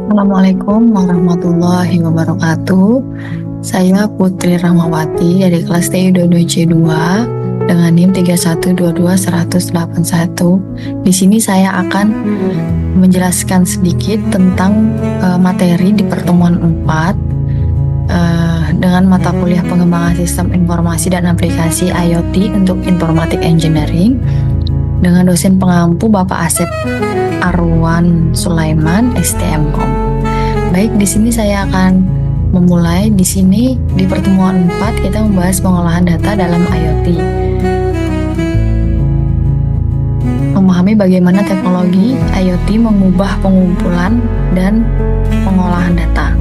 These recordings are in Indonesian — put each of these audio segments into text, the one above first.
Assalamualaikum warahmatullahi wabarakatuh. Saya Putri Rahmawati dari kelas TI C2 dengan NIM 3122181. Di sini saya akan menjelaskan sedikit tentang materi di pertemuan 4 dengan mata kuliah pengembangan sistem informasi dan aplikasi IoT untuk Informatik Engineering dengan dosen pengampu Bapak Asep Arwan Sulaiman STMKOM. Baik, di sini saya akan memulai. Di sini di pertemuan 4 kita membahas pengolahan data dalam IoT. Memahami bagaimana teknologi IoT mengubah pengumpulan dan pengolahan data.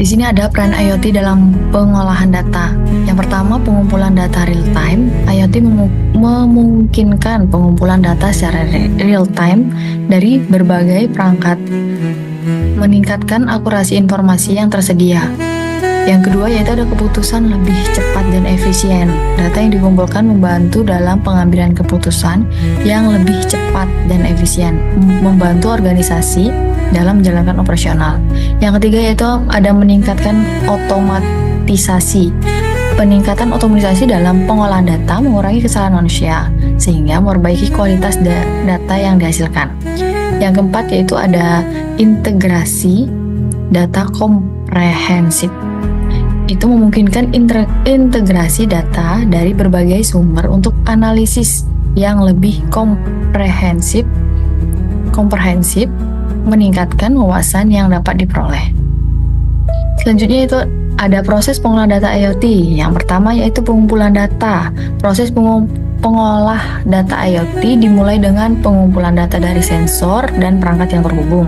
Di sini ada peran IoT dalam pengolahan data. Yang pertama, pengumpulan data real time. IoT memungkinkan pengumpulan data secara real time dari berbagai perangkat, meningkatkan akurasi informasi yang tersedia. Yang kedua yaitu ada keputusan lebih cepat dan efisien. Data yang dikumpulkan membantu dalam pengambilan keputusan yang lebih cepat dan efisien, membantu organisasi dalam menjalankan operasional. Yang ketiga yaitu ada meningkatkan otomatisasi. Peningkatan otomatisasi dalam pengolahan data mengurangi kesalahan manusia sehingga memperbaiki kualitas data yang dihasilkan. Yang keempat yaitu ada integrasi data komprehensif. Itu memungkinkan integrasi data dari berbagai sumber untuk analisis yang lebih komprehensif, meningkatkan wawasan yang dapat diperoleh. Selanjutnya itu ada proses pengolahan data IoT. Yang pertama yaitu pengumpulan data. Proses pengolah data IoT dimulai dengan pengumpulan data dari sensor dan perangkat yang terhubung.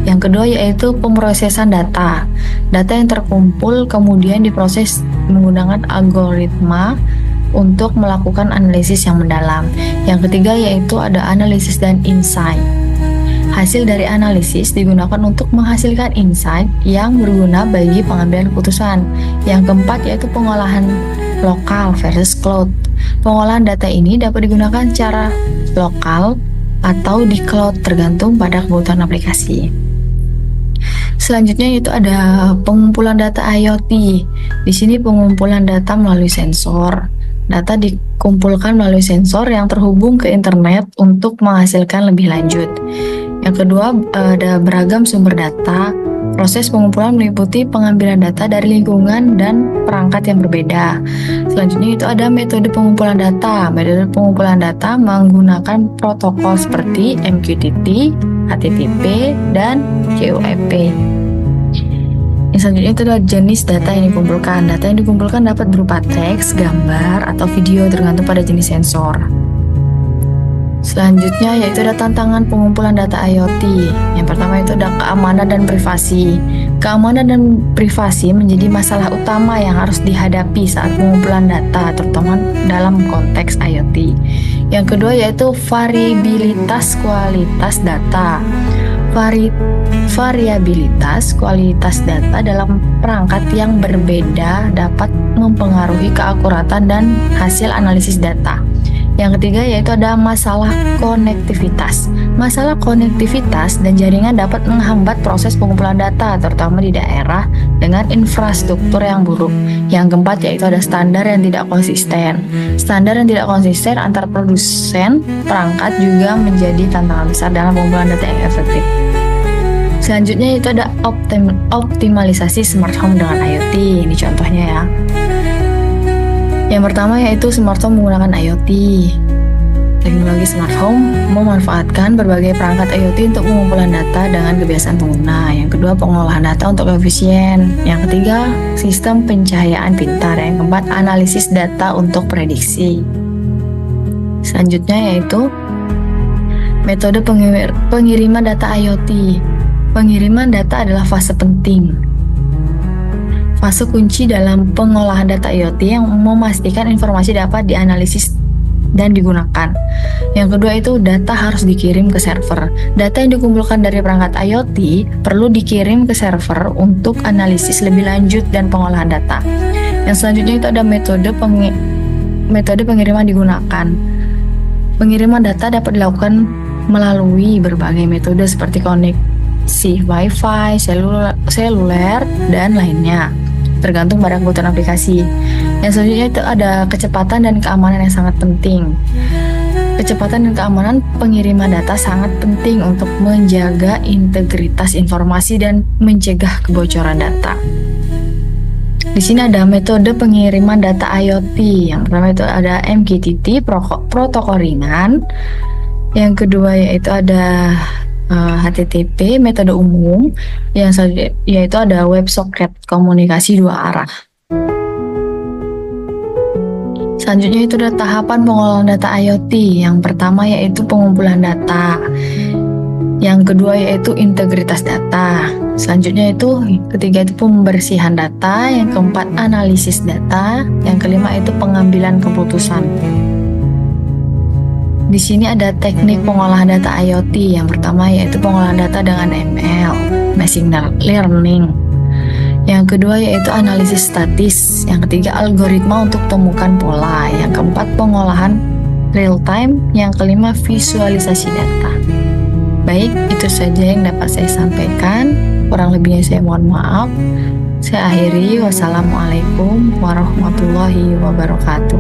Yang kedua yaitu pemrosesan data. Data yang terkumpul kemudian diproses menggunakan algoritma untuk melakukan analisis yang mendalam. Yang ketiga yaitu ada analisis dan insight. Hasil dari analisis digunakan untuk menghasilkan insight yang berguna bagi pengambilan keputusan. Yang keempat yaitu pengolahan lokal versus cloud. Pengolahan data ini dapat digunakan secara lokal atau di cloud tergantung pada kebutuhan aplikasi. Selanjutnya yaitu ada pengumpulan data IoT. Di sini pengumpulan data melalui sensor. Data dikumpulkan melalui sensor yang terhubung ke internet untuk menghasilkan lebih lanjut. Yang kedua, ada beragam sumber data. Proses pengumpulan meliputi pengambilan data dari lingkungan dan perangkat yang berbeda. Selanjutnya itu ada metode pengumpulan data. Metode pengumpulan data menggunakan protokol seperti MQTT, HTTP, dan CUEP. Yang selanjutnya itu adalah jenis data yang dikumpulkan. Data yang dikumpulkan dapat berupa teks, gambar, atau video tergantung pada jenis sensor. Selanjutnya yaitu ada tantangan pengumpulan data IoT. Yang pertama itu ada keamanan dan privasi. Keamanan dan privasi menjadi masalah utama yang harus dihadapi saat pengumpulan data, terutama dalam konteks IoT. Yang kedua yaitu variabilitas kualitas data. Variabilitas kualitas data dalam perangkat yang berbeda dapat mempengaruhi keakuratan dan hasil analisis data. Yang ketiga yaitu ada masalah konektivitas. Masalah konektivitas dan jaringan dapat menghambat proses pengumpulan data, terutama di daerah dengan infrastruktur yang buruk. Yang keempat yaitu ada standar yang tidak konsisten. Standar yang tidak konsisten antar produsen perangkat juga menjadi tantangan besar dalam pengumpulan data yang efektif. Selanjutnya itu ada optimalisasi smart home dengan IoT. Ini contohnya ya. Yang pertama yaitu smart home menggunakan IoT. Teknologi smart home memanfaatkan berbagai perangkat IoT untuk pengumpulan data dengan kebiasaan pengguna. Yang kedua, pengolahan data untuk efisien. Yang ketiga, sistem pencahayaan pintar. Yang keempat, analisis data untuk prediksi. Selanjutnya yaitu metode pengiriman data IoT. Pengiriman data adalah fase penting. Fase kunci dalam pengolahan data IoT yang memastikan informasi dapat dianalisis dan digunakan. Yang kedua itu data harus dikirim ke server. Data yang dikumpulkan dari perangkat IoT perlu dikirim ke server untuk analisis lebih lanjut dan pengolahan data. Yang selanjutnya itu ada metode pengiriman digunakan. Pengiriman data dapat dilakukan melalui berbagai metode seperti koneksi Wi-Fi, seluler, dan lainnya, tergantung pada kebutuhan aplikasi. Yang selanjutnya itu ada kecepatan dan keamanan yang sangat penting. Kecepatan dan keamanan pengiriman data sangat penting untuk menjaga integritas informasi dan mencegah kebocoran data. Di sini ada metode pengiriman data IoT. Yang pertama itu ada MQTT, protokol ringan. Yang kedua yaitu ada HTTP, metode umum. Yang selanjutnya yaitu ada WebSocket, komunikasi dua arah. Selanjutnya itu ada tahapan pengolahan data IoT. Yang pertama yaitu pengumpulan data. Yang kedua yaitu integritas data. Selanjutnya itu ketiga itu pembersihan data. Yang keempat analisis data. Yang kelima itu pengambilan keputusan. Di sini ada teknik pengolahan data IoT. Yang pertama yaitu pengolahan data dengan ML, Machine Learning. Yang kedua yaitu analisis statis. Yang ketiga algoritma untuk temukan pola. Yang keempat pengolahan real time. Yang kelima visualisasi data. Baik, itu saja yang dapat saya sampaikan. Kurang lebihnya saya mohon maaf. Saya akhiri. Wassalamualaikum warahmatullahi wabarakatuh.